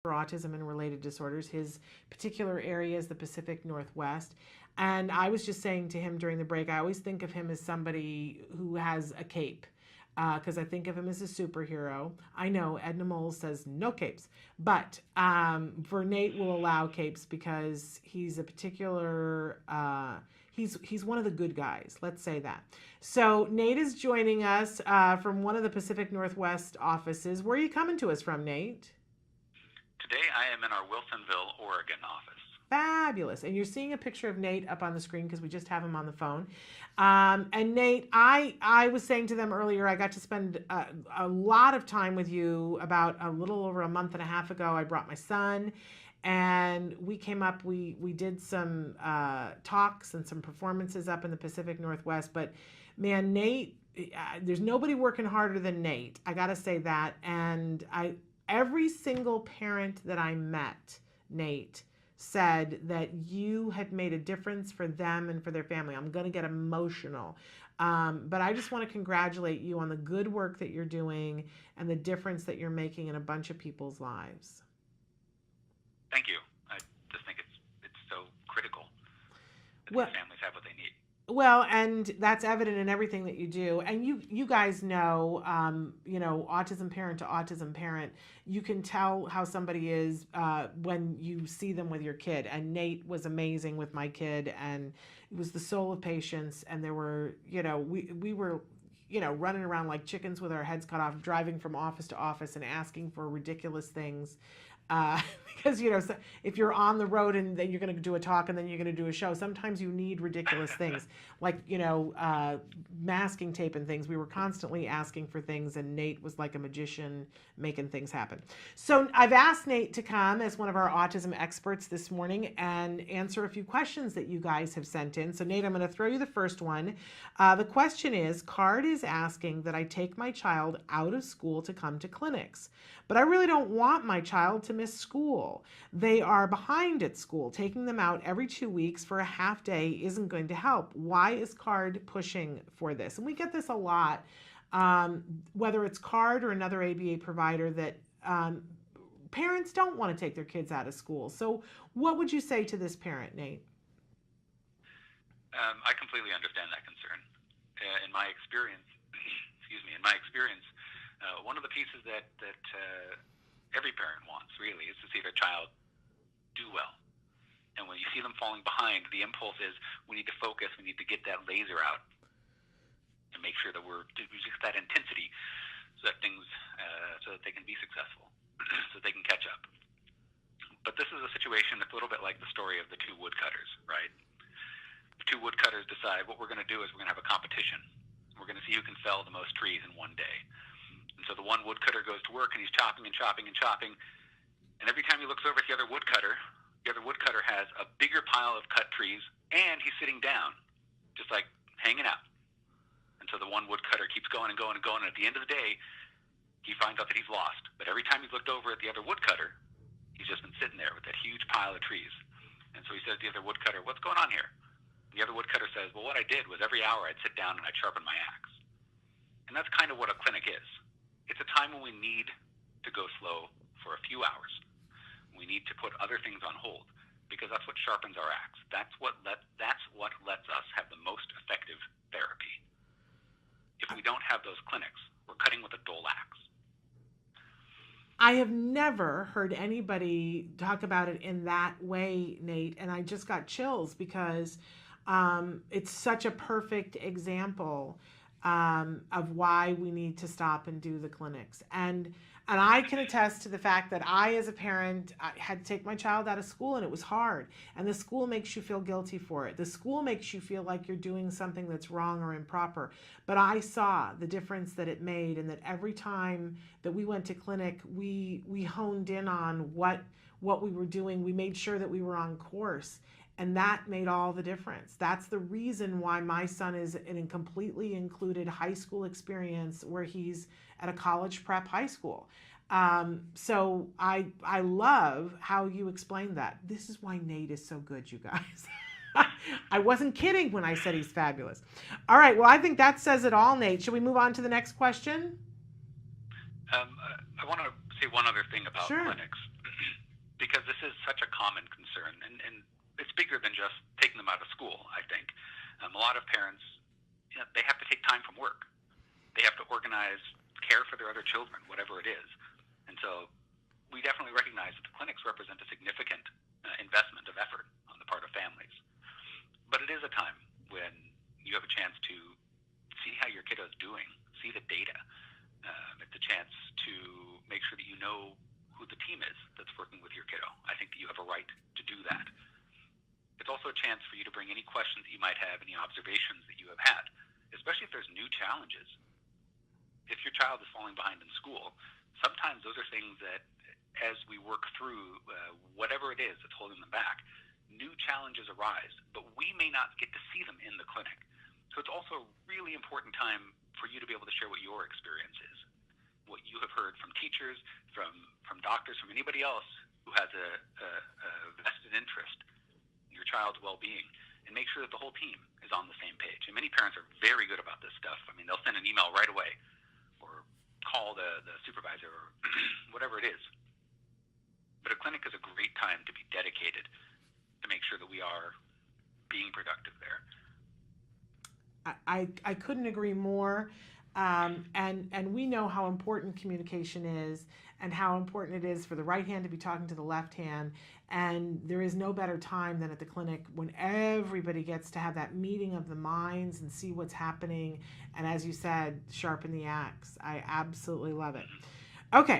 for autism and related disorders. His particular area is the Pacific Northwest. And I was just saying to him during the break, I always think of him as somebody who has a cape, because I think of him as a superhero. I know Edna Moles says no capes, but for Nate, we'll allow capes because he's a particular, he's one of the good guys. Let's say that. So Nate is joining us from one of the Pacific Northwest offices. Where are you coming to us from, Nate? Today I am in our Wilsonville, Oregon office. Fabulous. And you're seeing a picture of Nate up on the screen because we just have him on the phone. And Nate, I was saying to them earlier, I got to spend a lot of time with you about a little over a month and a half ago. I brought my son and we came up, we did some talks and some performances up in the Pacific Northwest. But man, Nate, there's nobody working harder than Nate. I got to say that. And every single parent that I met, Nate, said that you had made a difference for them and for their family. I'm going to get emotional. But I just want to congratulate you on the good work that you're doing and the difference that you're making in a bunch of people's lives. Thank you. I just think it's so critical that Well, these families have what they need. Well, and that's evident in everything that you do. And you guys know, autism parent to autism parent, you can tell how somebody is when you see them with your kid. And Nate was amazing with my kid, and it was the soul of patience. And there were, we were, running around like chickens with our heads cut off, driving from office to office and asking for ridiculous things. Because, so if you're on the road and then you're going to do a talk and then you're going to do a show, sometimes you need ridiculous things like, masking tape and things. We were constantly asking for things, and Nate was like a magician making things happen. So I've asked Nate to come as one of our autism experts this morning and answer a few questions that you guys have sent in. So Nate, I'm going to throw you the first one. The question is, Card is asking that I take my child out of school to come to clinics, but I really don't want my child to miss school. They are behind at school. Taking them out every 2 weeks for a half day isn't going to help. Why is Card pushing for this? And we get this a lot, whether it's Card or another ABA provider, that parents don't want to take their kids out of school. So what would you say to this parent, Nate? I completely understand that concern. In my experience, one of the pieces that every parent wants, really, is to see their child do well. And when you see them falling behind, the impulse is we need to focus, we need to get that laser out and make sure that we just that intensity so that they can be successful, so they can catch up. But this is a situation that's a little bit like the story of the two woodcutters, right? The two woodcutters decide what we're going to do is we're going to have a competition. We're going to see who can fell the most trees in one day. And so the one woodcutter goes to work and he's chopping and chopping and chopping. And every time he looks over at the other woodcutter has a bigger pile of cut trees and he's sitting down, just like hanging out. And so the one woodcutter keeps going and going and going. And at the end of the day, he finds out that he's lost. But every time he's looked over at the other woodcutter, he's just been sitting there with that huge pile of trees. And so he says to the other woodcutter, "What's going on here?" And the other woodcutter says, "Well, what I did was every hour I'd sit down and I'd sharpen my axe." And that's kind of what a clinic is. It's a time when we need to go slow for a few hours. We need to put other things on hold because that's what sharpens our axe. That's what lets us have the most effective therapy. If we don't have those clinics, we're cutting with a dull axe. I have never heard anybody talk about it in that way, Nate, and I just got chills because it's such a perfect example of why we need to stop and do the clinics. And I can attest to the fact that I, as a parent, I had to take my child out of school, and it was hard. And the school makes you feel guilty for it. The school makes you feel like you're doing something that's wrong or improper. But I saw the difference that it made, and that every time that we went to clinic, we honed in on what we were doing. We made sure that we were on course. And that made all the difference. That's the reason why my son is in a completely included high school experience where he's at a college prep high school. So I love how you explained that. This is why Nate is so good, you guys. I wasn't kidding when I said he's fabulous. All right, well, I think that says it all, Nate. Should we move on to the next question? I want to say one other thing about Sure. clinics. children, whatever it is. And so we definitely recognize that the clinics represent a significant investment of effort on the part of families. But it is a time when you have a chance to see how your kiddo is doing, see the data. It's a chance to make sure that you know who the team is that's working with your kiddo. I think that you have a right to do that. It's also a chance for you to bring any questions that you might have, any observations that you have had, especially if there's new challenges. If your child is falling behind in school, sometimes those are things that, as we work through whatever it is that's holding them back, new challenges arise, but we may not get to see them in the clinic. So it's also a really important time for you to be able to share what your experience is, what you have heard from teachers, from doctors, from anybody else who has a vested interest in your child's well-being, and make sure that the whole team is on the same page. And many parents are very good about this stuff. I mean, they'll send an email right away or call the supervisor or whatever it is. But a clinic is a great time to be dedicated to make sure that we are being productive there. I couldn't agree more. And we know how important communication is and how important it is for the right hand to be talking to the left hand. And there is no better time than at the clinic when everybody gets to have that meeting of the minds and see what's happening. And as you said, sharpen the axe. I absolutely love it. Okay.